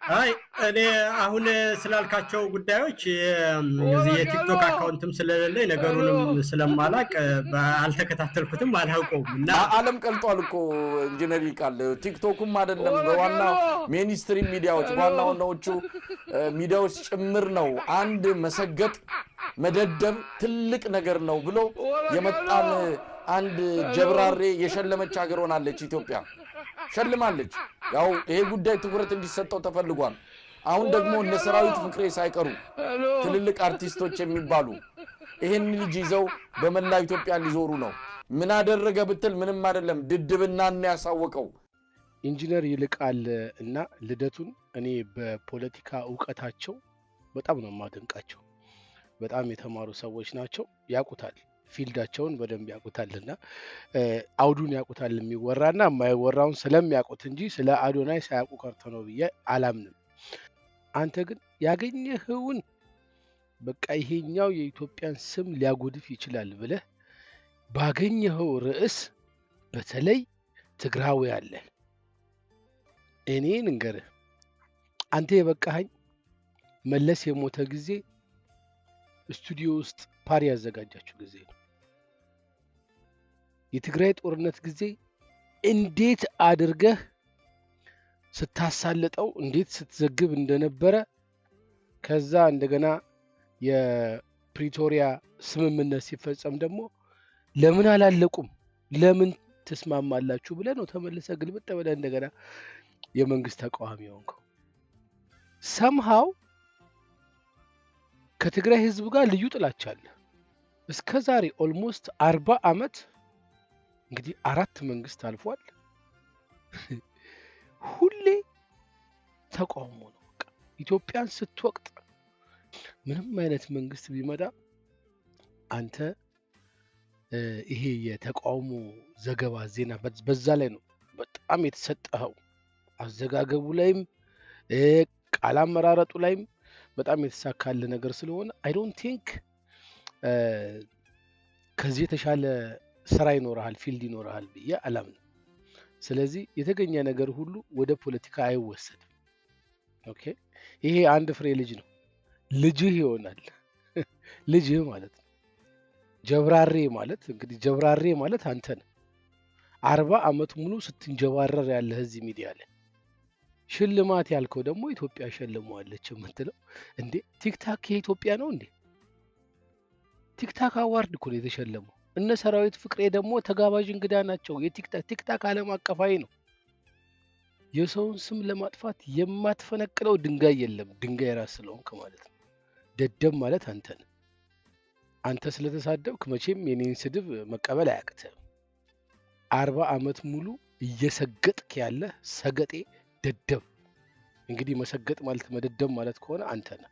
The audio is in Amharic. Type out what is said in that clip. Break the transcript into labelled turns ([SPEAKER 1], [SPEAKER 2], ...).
[SPEAKER 1] አይ እኔ አሁን ስላልካቸው ጉዳዮች እዚህ የቲክቶክ አካውንትም ስለሌለኝ ነገሩንም ስለማላቅ አልተከታተልኩትም አላውቀውም እና
[SPEAKER 2] ዓለም ቀልጧል እኮ ኢንጂነር ይልቃል። ቲክቶክም አይደለም በዋናው ሜንስትሪም ሚዲያዎች ዋናዎቹ ሚዲያዎች ጭምር ነው አንድ መሰገጥ መደደብ ትልቅ ነገር ነው ብሎ የመጣን አንድ ጀብራሬ የሸለመች ሀገር ሆናለች ኢትዮጵያ ሸልማለች። ያው ይሄ ጉዳይ ትኩረት እንዲሰጠው ተፈልጓል። አሁን ደግሞ እነ ሰራዊት ፍቅሬ ሳይቀሩ ትልልቅ አርቲስቶች የሚባሉ ይሄን ልጅ ይዘው በመላው ኢትዮጵያ ሊዞሩ ነው። ምን አደረገ ብትል ምንም አይደለም፣ ድድብናን ያሳወቀው
[SPEAKER 3] ኢንጂነር ይልቃል እና ልደቱን እኔ በፖለቲካ ዕውቀታቸው በጣም ነው ማደንቃቸው። በጣም የተማሩ ሰዎች ናቸው፣ ያቁታል ፊልዳቸውን በደንብ ያቁታልና አውዱን ያቁታል የሚወራና የማይወራውን ስለሚያቁት እንጂ ስለ አዶናይ ሳያቁ ቀርቶ ነው ብዬ አላምንም። አንተ ግን ያገኘኸውን በቃ ይሄኛው የኢትዮጵያን ስም ሊያጎድፍ ይችላል ብለህ ባገኘኸው ርዕስ በተለይ ትግራዊ ያለ እኔ እንገርህ አንተ የበቃኸኝ መለስ የሞተ ጊዜ ስቱዲዮ ውስጥ ፓሪ ያዘጋጃችሁ ጊዜ ነው። የትግራይ ጦርነት ጊዜ እንዴት አድርገህ ስታሳለጠው እንዴት ስትዘግብ እንደነበረ ከዛ እንደገና የፕሪቶሪያ ስምምነት ሲፈጸም ደግሞ ለምን አላለቁም ለምን ተስማማላችሁ ብለህ ነው ተመልሰህ ግልብጥ ብለህ እንደገና የመንግስት ተቃዋሚ ሆንከው። somehow ከትግራይ ህዝብ ጋር ልዩ ጥላቻ አለ። እስከ ዛሬ ኦልሞስት 40 አመት እንግዲህ 4 መንግስት አልፏል። ሁሌ ተቃውሞ ነው። በቃ ኢትዮጵያን ስትወቅጥ ምንም አይነት መንግስት ቢመጣ አንተ ይሄ የተቃውሞ ዘገባ ዜና በዛ ላይ ነው በጣም የተሰጠው። አዘጋገቡ ላይም ቃል አመራረጡ ላይም በጣም የተሳካለ ነገር ስለሆነ አይ ዶንት ቲንክ ከዚህ የተሻለ ስራ ይኖርሃል ፊልድ ይኖርሃል ብዬ አላምንም። ስለዚህ የተገኘ ነገር ሁሉ ወደ ፖለቲካ አይወሰድም። ኦኬ ይሄ አንድ ፍሬ ልጅ ነው፣ ልጅህ ይሆናል። ልጅህ ማለት ነው። ጀብራሬ ማለት እንግዲህ ጀብራሬ ማለት አንተ ነህ። 40 አመት ሙሉ ስትንጀባረር ያለህ እዚህ ሚዲያ ላይ ሽልማት ያልከው ደግሞ ኢትዮጵያ ሸልመዋለች የምትለው እንዴ? ቲክታክ የኢትዮጵያ ነው እንዴ? ቲክታክ አዋርድ እኮ ነው የተሸለመው። እነ ሰራዊት ፍቅሬ ደግሞ ተጋባዥ እንግዳ ናቸው። ቲክታክ ዓለም አቀፋዊ ነው። የሰውን ስም ለማጥፋት የማትፈነቅለው ድንጋይ የለም። ድንጋይ ራስ ስለሆንክ ማለት ነው። ደደብ ማለት አንተ ነህ። አንተ ስለተሳደብክ መቼም የኔን ስድብ መቀበል አያቅትም። 40 አመት ሙሉ እየሰገጥክ ያለ ሰገጤ ደደብ። እንግዲህ መሰገጥ ማለት መደደብ ማለት ከሆነ አንተ ነህ።